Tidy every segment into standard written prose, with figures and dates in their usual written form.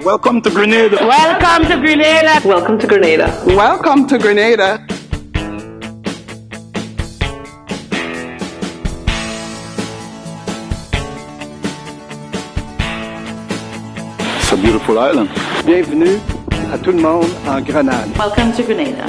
Welcome to Grenada. Welcome to Grenada. Welcome to Grenada. Welcome to Grenada. It's a beautiful island. Bienvenue à tout le monde en Grenade. Welcome to Grenada.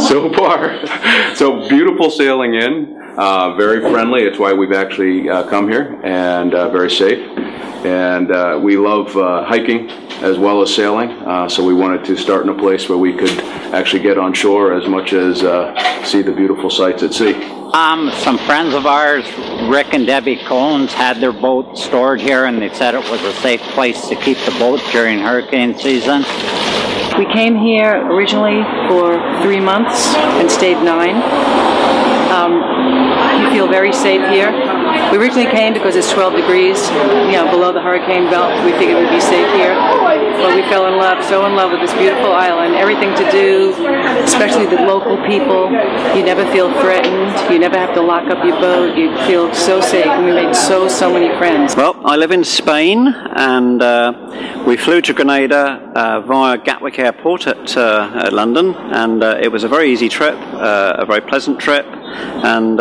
So far, so beautiful sailing in, very friendly. It's why we've actually come here, and very safe. And we love hiking as well as sailing, so we wanted to start in a place where we could actually get on shore as much as see the beautiful sights at sea. Some friends of ours, Rick and Debbie Combs, had their boat stored here, and they said it was a safe place to keep the boat during hurricane season. We came here originally for 3 months and stayed 9. You feel very safe here. We originally came because it's 12 degrees, below the hurricane belt. We figured we'd be safe here. But we fell in love, so in love with this beautiful island. Everything to do, especially the local people. You never feel threatened. You never have to lock up your boat. You feel so safe. And we made so many friends. Well, I live in Spain, and we flew to Grenada via Gatwick Airport at London, and it was a very easy trip, a very pleasant trip, and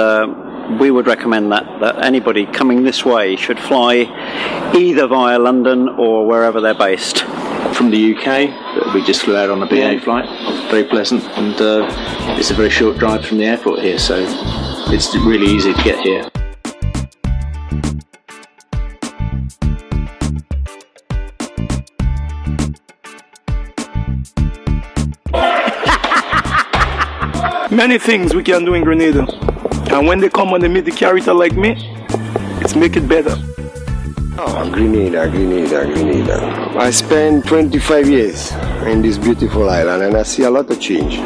we would recommend that anybody coming this way should fly either via London or wherever they're based. From the UK, we just flew out on a BA flight, very pleasant, and it's a very short drive from the airport here, so it's really easy to get here. Many things we can do in Grenada. And when they come and they meet the character like me, it's make it better. Oh, Grenada. I spent 25 years in this beautiful island and I see a lot of change.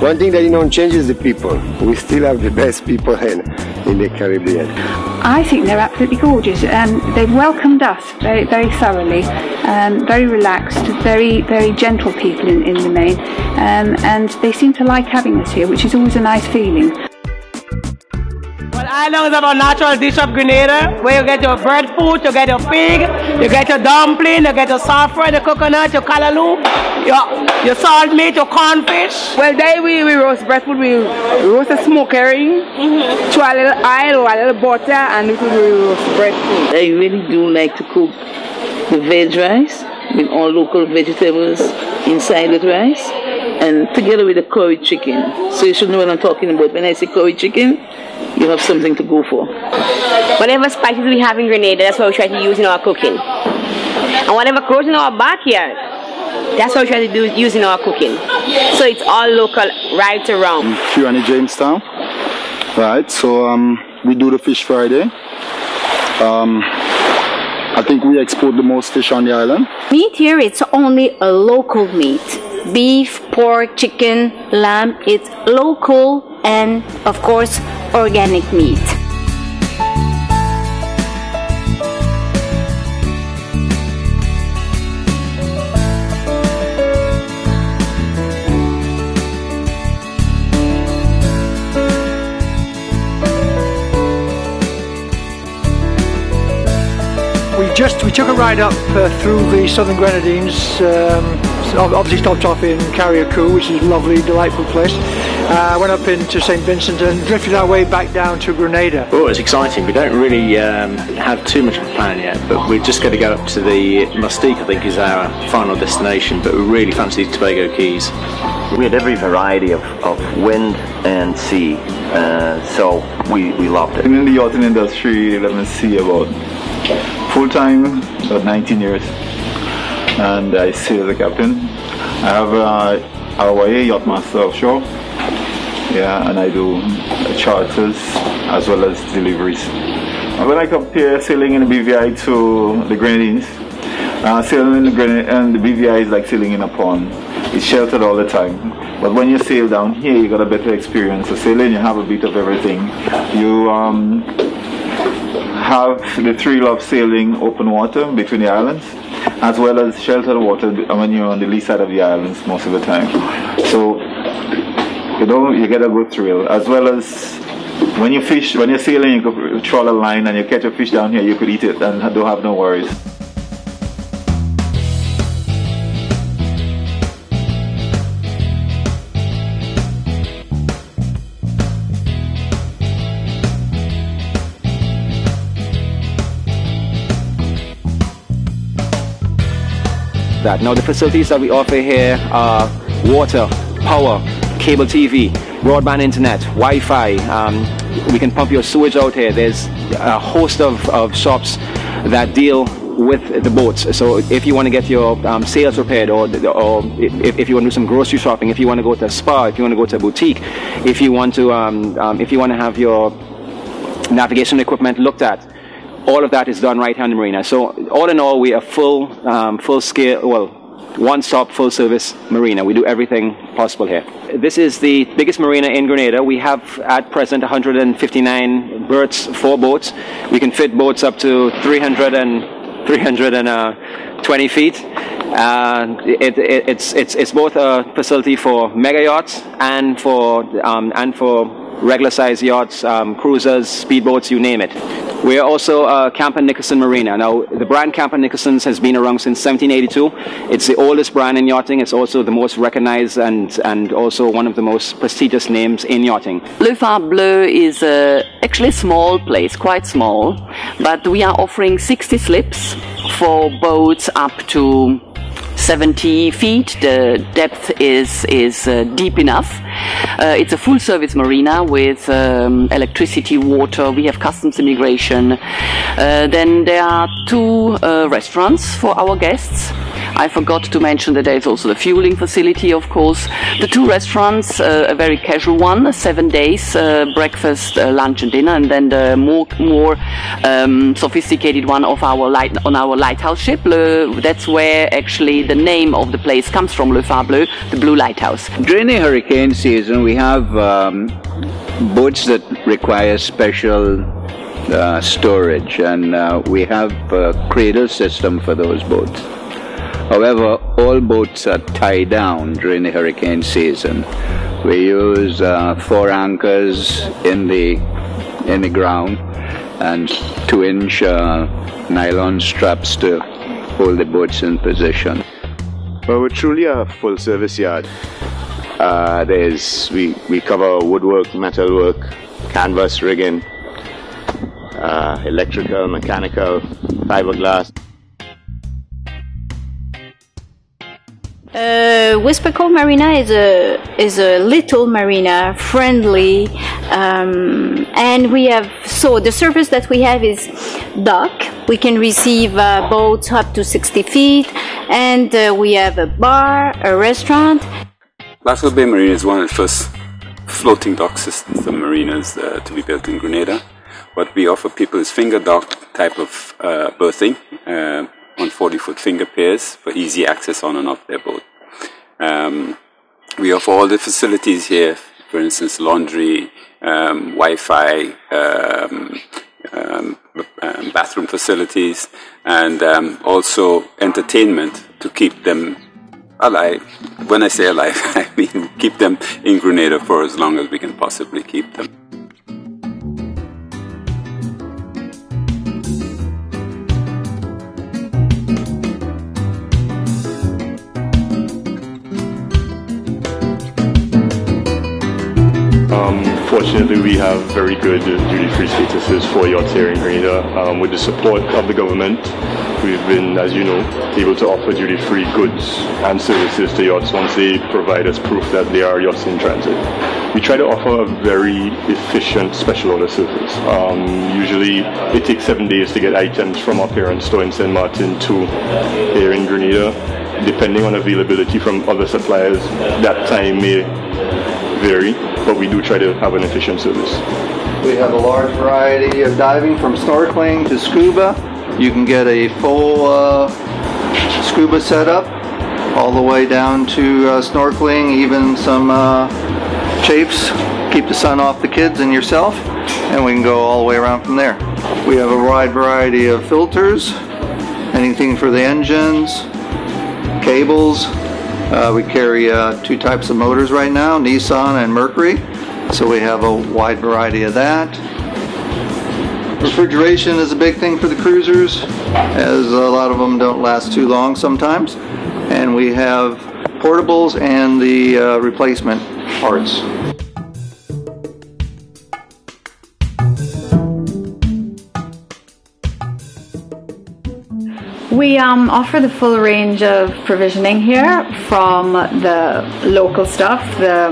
One thing that don't change is the people. We still have the best people in the Caribbean. I think they're absolutely gorgeous, and they've welcomed us very, very thoroughly. Very relaxed, very, very gentle people in the main, and they seem to like having us here, which is always a nice feeling. Well, island is about natural dish of Grenada, where you get your breadfruit, you get your pig, you get your dumpling, you get your saffron, your coconut, your callaloo, your salt meat, your cornfish. Well, there we roast breadfruit, we roast a smoke herring, throw a little oil or a little butter, and we roast breadfruit. I really do like to cook the veg rice with all local vegetables inside the rice, and together with the curry chicken. So you should know what I'm talking about. When I say curry chicken, you have something to go for. Whatever spices we have in Grenada, that's what we try to use in our cooking. And whatever grows in our backyard, that's what we try to use in our cooking. So it's all local right around. Here in Jamestown. Right, so we do the Fish Friday. I think we export the most fish on the island. Meat here, it's only a local meat. Beef, pork, chicken, lamb, it's local and, of course, organic meat. We took a ride up through the southern Grenadines, obviously stopped off in Carriacou, which is a lovely, delightful place. Went up into St. Vincent and drifted our way back down to Grenada. Oh, it's exciting. We don't really have too much of a plan yet, but we're just going to go up to the Mustique, I think is our final destination, but we really fancy Tobago Keys. We had every variety of wind and sea, so we loved it. In the yachting industry, let me see, about full-time, about 19 years, and I sail as a captain. I have a Hawaii yacht master offshore, and I do charters as well as deliveries. When I compare sailing in the BVI to the Grenadines, sailing in the BVI is like sailing in a pond. It's sheltered all the time. But when you sail down here, you got a better experience. So sailing, you have a bit of everything. You have the thrill of sailing open water between the islands, as well as sheltered water when you're on the lee side of the islands most of the time. So, you know, you get a good thrill, as well as when you fish, when you're sailing, you could trawl a line and you catch a fish down here, you could eat it and don't have no worries. Now the facilities that we offer here are water, power, cable TV, broadband internet, Wi-Fi. We can pump your sewage out here. There's a host of shops that deal with the boats. So if you want to get your sails repaired, or if you want to do some grocery shopping, if you want to go to a spa, if you want to go to a boutique, if you want to have your navigation equipment looked at, all of that is done right here on the marina. So all in all, we are full scale, well, one-stop, full-service marina. We do everything possible here. This is the biggest marina in Grenada. We have at present 159 berths for boats. We can fit boats up to 320 feet. It's both a facility for mega yachts and for regular-sized yachts, cruisers, speedboats, you name it. We are also Camp and Nicholson Marina. Now, the brand Camp and Nicholson's has been around since 1782. It's the oldest brand in yachting. It's also the most recognized and also one of the most prestigious names in yachting. Le Phare Bleu is actually a small place, quite small, but we are offering 60 slips for boats up to 70 feet. The depth is deep enough. It's a full-service marina with electricity, water. We have customs immigration. Then there are 2 restaurants for our guests. I forgot to mention that there is also the fueling facility, of course. The 2 restaurants, a very casual one, 7 days, breakfast, lunch and dinner, and then the more sophisticated one of our on our lighthouse ship. That's where actually the name of the place comes from, Le Phare Bleu, the Blue Lighthouse. During the hurricane season, we have boats that require special storage, and we have a cradle system for those boats. However, all boats are tied down during the hurricane season. We use 4 anchors in the ground and 2-inch nylon straps to hold the boats in position. Well, we're truly a full-service yard. We cover woodwork, metalwork, canvas rigging, electrical, mechanical, fiberglass. Whisper Cove Marina is a little marina, friendly, and we have, so the service that we have is dock. We can receive boats up to 60 feet, and we have a bar, a restaurant. Blackfield Bay Marina is one of the first floating dock systems of marinas to be built in Grenada. What we offer people is finger dock type of berthing on 40-foot finger piers for easy access on and off their boat. We offer all the facilities here, for instance, laundry, Wi-Fi, bathroom facilities, and also entertainment to keep them alive. When I say alive, I mean keep them in Grenada for as long as we can possibly keep them. Fortunately, we have very good duty-free statuses for yachts here in Grenada. With the support of the government, we've been, as you know, able to offer duty-free goods and services to yachts once they provide us proof that they are yachts in transit. We try to offer a very efficient special order service. Usually, it takes 7 days to get items from our parent store in St. Martin to here in Grenada. Depending on availability from other suppliers, that time may vary, but we do try to have an efficient service. We have a large variety of diving, from snorkeling to scuba. You can get a full scuba setup all the way down to snorkeling, even some chafes. Keep the sun off the kids and yourself, and we can go all the way around from there. We have a wide variety of filters, anything for the engines, cables. We carry 2 types of motors right now, Nissan and Mercury, so we have a wide variety of that. Refrigeration is a big thing for the cruisers, as a lot of them don't last too long sometimes. And we have portables and the replacement parts. We offer the full range of provisioning here, from the local stuff, the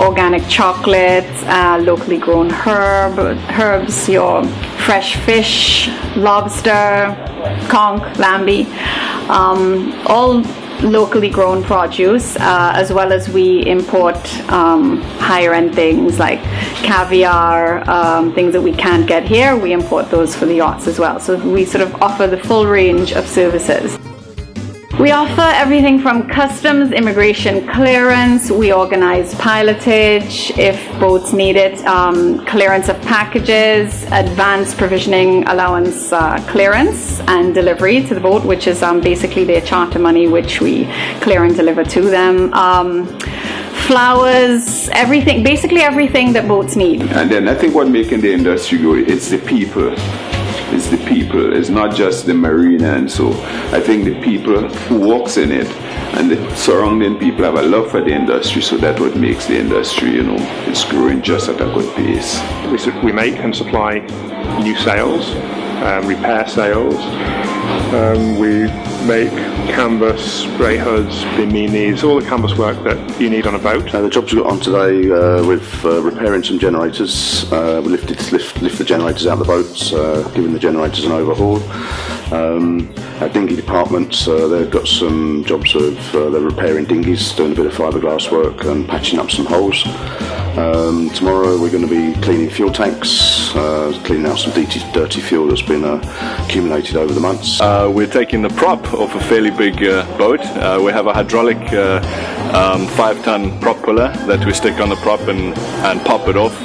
organic chocolates, locally grown herbs, your fresh fish, lobster, conch, lamby, all locally grown produce, as well as we import higher end things like caviar, things that we can't get here. We import those for the yachts as well. So we sort of offer the full range of services. We offer everything from customs, immigration clearance. We organize pilotage if boats need it, clearance of packages, advanced provisioning allowance clearance and delivery to the boat, which is basically their charter money, which we clear and deliver to them. Flowers, everything, basically everything that boats need. And then I think what making the industry go, it's the people. It's the people, it's not just the marina. And so I think the people who works in it and the surrounding people have a love for the industry, so that's what makes the industry, you know, it's growing just at a good pace. We make and supply new sails, repair sails. We make canvas, spray hoods, biminis, all the canvas work that you need on a boat. The jobs we got on today with repairing some generators. We lift the generators out of the boats, giving the generators an overhaul. Our dinghy departments, they've got some jobs of they're repairing dinghies, doing a bit of fiberglass work and patching up some holes. Tomorrow we're going to be cleaning fuel tanks, cleaning out some dirty fuel that's been accumulated over the months. We're taking the prop off a fairly big boat. We have a hydraulic 5-ton prop puller that we stick on the prop and pop it off.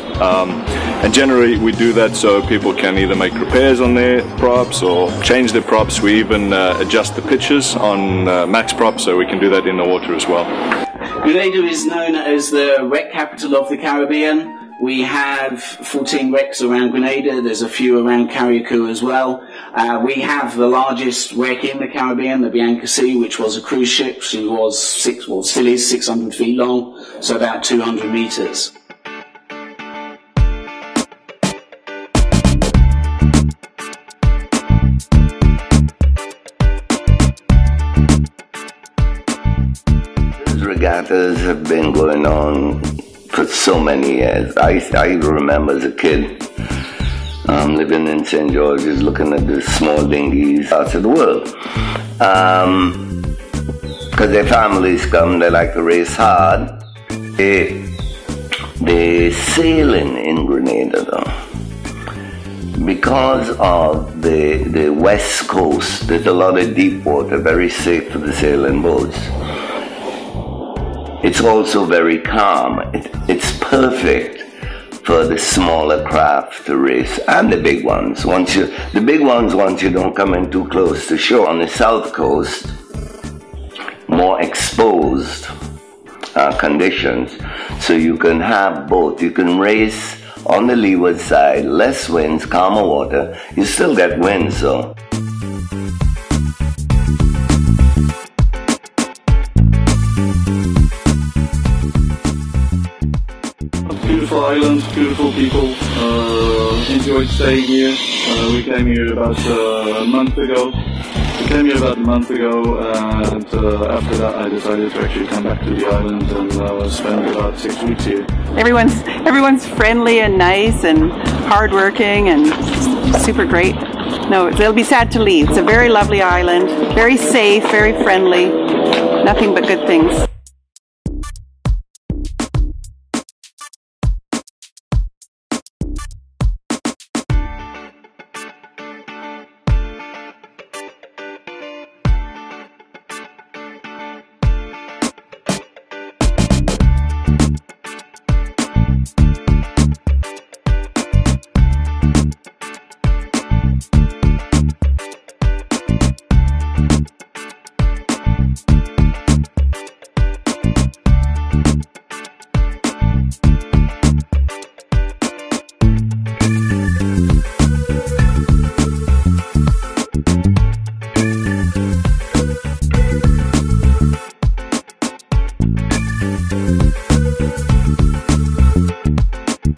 And generally we do that so people can either make repairs on their props or change their props. We even adjust the pitches on max props, so we can do that in the water as well. Grenada is known as the wreck capital of the Caribbean. We have 14 wrecks around Grenada. There's a few around Carriacou as well. We have the largest wreck in the Caribbean, the Bianca Sea, which was a cruise ship. She was still is 600 feet long, so about 200 meters. Regattas have been going on for so many years. I remember as a kid living in St. George's, looking at the small dinghies out of the world. Because their families come, they like to race hard. The sailing in Grenada, though, because of the west coast, there's a lot of deep water, very safe for the sailing boats. It's also very calm. It's perfect for the smaller craft to race, and the big ones. Once you don't come in too close to shore. On the south coast, more exposed conditions, so you can have both. You can race on the leeward side, less winds, calmer water. You still get wind, so. Beautiful island, beautiful people, enjoyed staying here. We came here about a month ago. And after that I decided to actually come back to the island and spend about 6 weeks here. Everyone's friendly and nice and hardworking and super great. No, they'll be sad to leave. It's a very lovely island, very safe, very friendly, nothing but good things.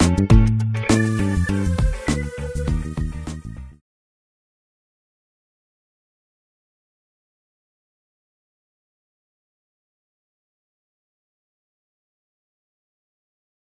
you.